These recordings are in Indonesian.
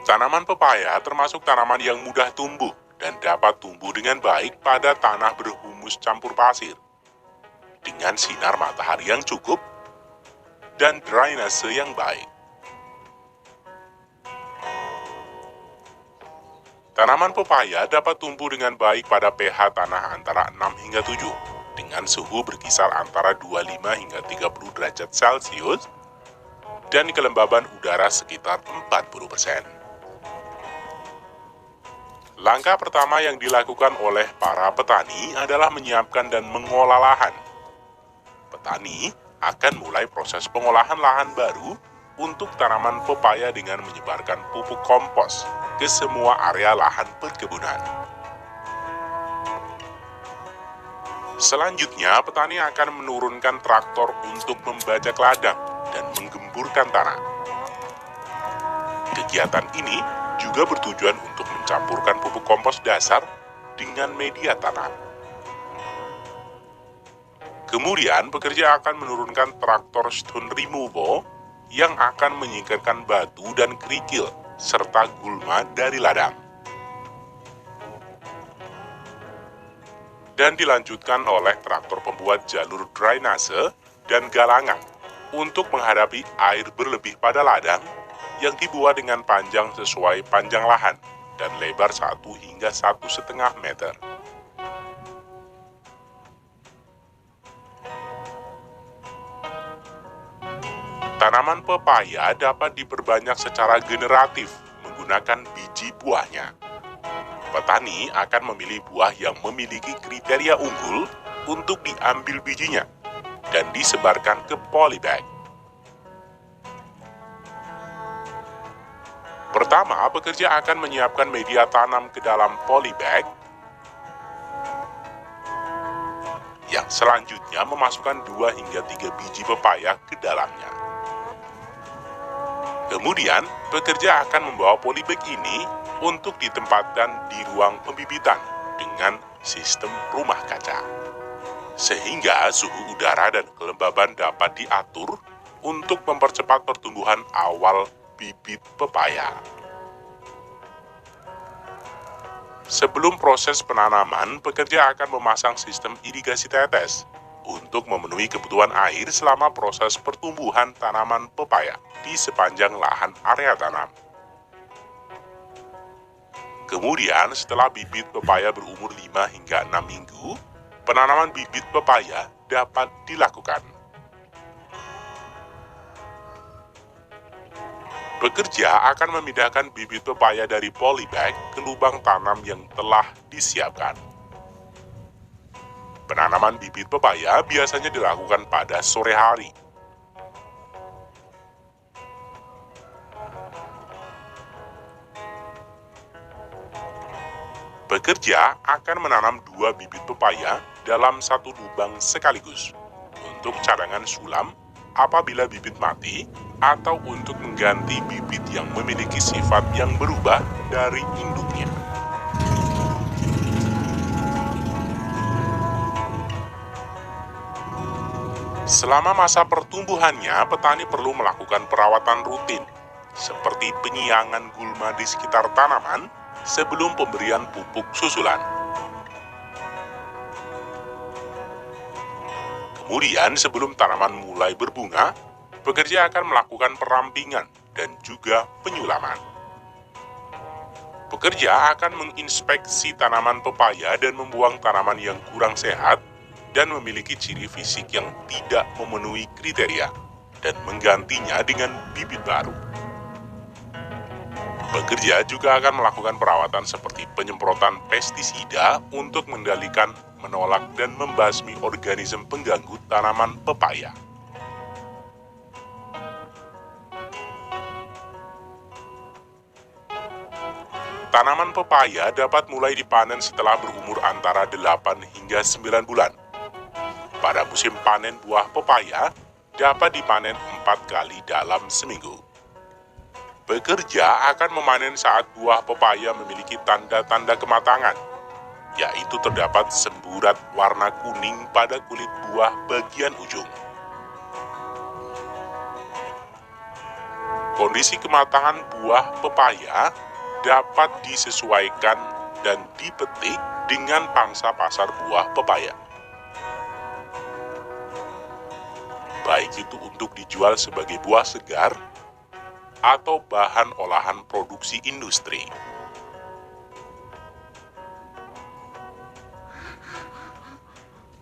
Tanaman pepaya termasuk tanaman yang mudah tumbuh dan dapat tumbuh dengan baik pada tanah berhumus campur pasir. Dengan sinar matahari yang cukup dan drainase yang baik. Tanaman pepaya dapat tumbuh dengan baik pada pH tanah antara 6 hingga 7, dengan suhu berkisar antara 25 hingga 30 derajat Celcius, dan kelembaban udara sekitar 40%. Langkah pertama yang dilakukan oleh para petani adalah menyiapkan dan mengolah lahan. Petani akan mulai proses pengolahan lahan baru untuk tanaman pepaya dengan menyebarkan pupuk kompos ke semua area lahan perkebunan. Selanjutnya, petani akan menurunkan traktor untuk membajak ladang dan menggemburkan tanah. Kegiatan ini juga bertujuan untuk mencampurkan pupuk kompos dasar dengan media tanam. Kemudian, pekerja akan menurunkan traktor stone removal yang akan menyingkirkan batu dan kerikil serta gulma dari ladang. Dan dilanjutkan oleh traktor pembuat jalur drainase dan galangan untuk menghadapi air berlebih pada ladang yang dibuat dengan panjang sesuai panjang lahan dan lebar 1 hingga 1,5 meter. Tanaman pepaya dapat diperbanyak secara generatif menggunakan biji buahnya. Petani akan memilih buah yang memiliki kriteria unggul untuk diambil bijinya dan disebarkan ke polybag. Pertama, pekerja akan menyiapkan media tanam ke dalam polybag, yang selanjutnya memasukkan 2 hingga 3 biji pepaya ke dalamnya. Kemudian, pekerja akan membawa polybag ini untuk ditempatkan di ruang pembibitan dengan sistem rumah kaca. Sehingga suhu udara dan kelembaban dapat diatur untuk mempercepat pertumbuhan awal bibit pepaya. Sebelum proses penanaman, pekerja akan memasang sistem irigasi tetes untuk memenuhi kebutuhan air selama proses pertumbuhan tanaman pepaya di sepanjang lahan area tanam. Kemudian, setelah bibit pepaya berumur 5 hingga 6 minggu, penanaman bibit pepaya dapat dilakukan. Pekerja akan memindahkan bibit pepaya dari polybag ke lubang tanam yang telah disiapkan. Penanaman bibit pepaya biasanya dilakukan pada sore hari. Pekerja akan menanam 2 bibit pepaya dalam 1 lubang sekaligus untuk cadangan sulam apabila bibit mati atau untuk mengganti bibit yang memiliki sifat yang berubah dari induknya. Selama masa pertumbuhannya, petani perlu melakukan perawatan rutin, seperti penyiangan gulma di sekitar tanaman sebelum pemberian pupuk susulan. Kemudian, sebelum tanaman mulai berbunga, pekerja akan melakukan perampingan dan juga penyulaman. Pekerja akan menginspeksi tanaman pepaya dan membuang tanaman yang kurang sehat dan memiliki ciri fisik yang tidak memenuhi kriteria, dan menggantinya dengan bibit baru. Pekerja juga akan melakukan perawatan seperti penyemprotan pestisida untuk mengendalikan, menolak, dan membasmi organisme pengganggu tanaman pepaya. Tanaman pepaya dapat mulai dipanen setelah berumur antara 8 hingga 9 bulan. Pada musim panen buah pepaya, dapat dipanen 4 kali dalam seminggu. Pekerja akan memanen saat buah pepaya memiliki tanda-tanda kematangan, yaitu terdapat semburat warna kuning pada kulit buah bagian ujung. Kondisi kematangan buah pepaya dapat disesuaikan dan dipetik dengan pangsa pasar buah pepaya. Baik itu untuk dijual sebagai buah segar atau bahan olahan produksi industri.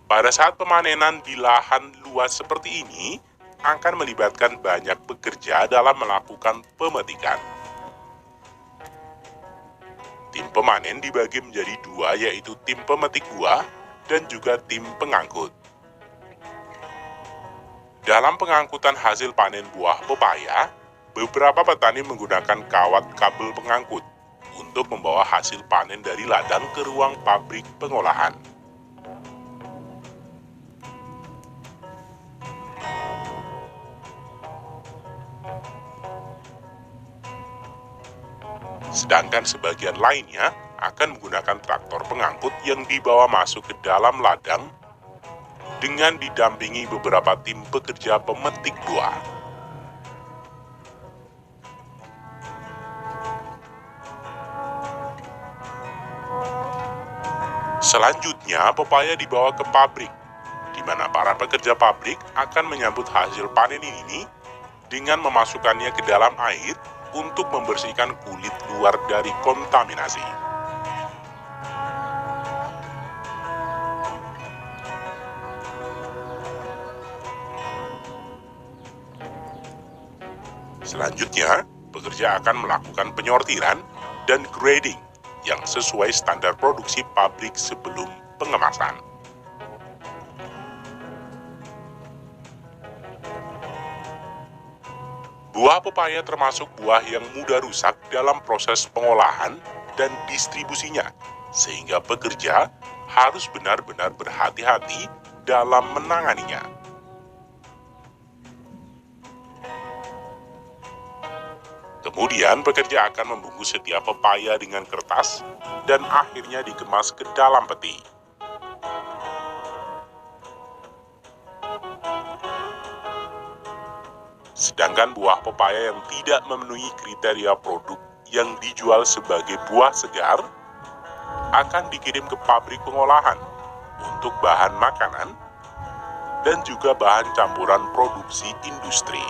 Pada saat pemanenan di lahan luas seperti ini, akan melibatkan banyak pekerja dalam melakukan pemetikan. Tim pemanen dibagi menjadi dua, yaitu tim pemetik buah dan juga tim pengangkut. Dalam pengangkutan hasil panen buah pepaya, beberapa petani menggunakan kawat kabel pengangkut untuk membawa hasil panen dari ladang ke ruang pabrik pengolahan. Sedangkan sebagian lainnya akan menggunakan traktor pengangkut yang dibawa masuk ke dalam ladang dengan didampingi beberapa tim pekerja pemetik buah. Selanjutnya, pepaya dibawa ke pabrik, di mana para pekerja pabrik akan menyambut hasil panen ini dengan memasukkannya ke dalam air untuk membersihkan kulit luar dari kontaminasi. Selanjutnya, pekerja akan melakukan penyortiran dan grading yang sesuai standar produksi pabrik sebelum pengemasan. Buah pepaya termasuk buah yang mudah rusak dalam proses pengolahan dan distribusinya, sehingga pekerja harus benar-benar berhati-hati dalam menanganinya. Kemudian pekerja akan membungkus setiap pepaya dengan kertas dan akhirnya dikemas ke dalam peti. Sedangkan buah pepaya yang tidak memenuhi kriteria produk yang dijual sebagai buah segar akan dikirim ke pabrik pengolahan untuk bahan makanan dan juga bahan campuran produksi industri.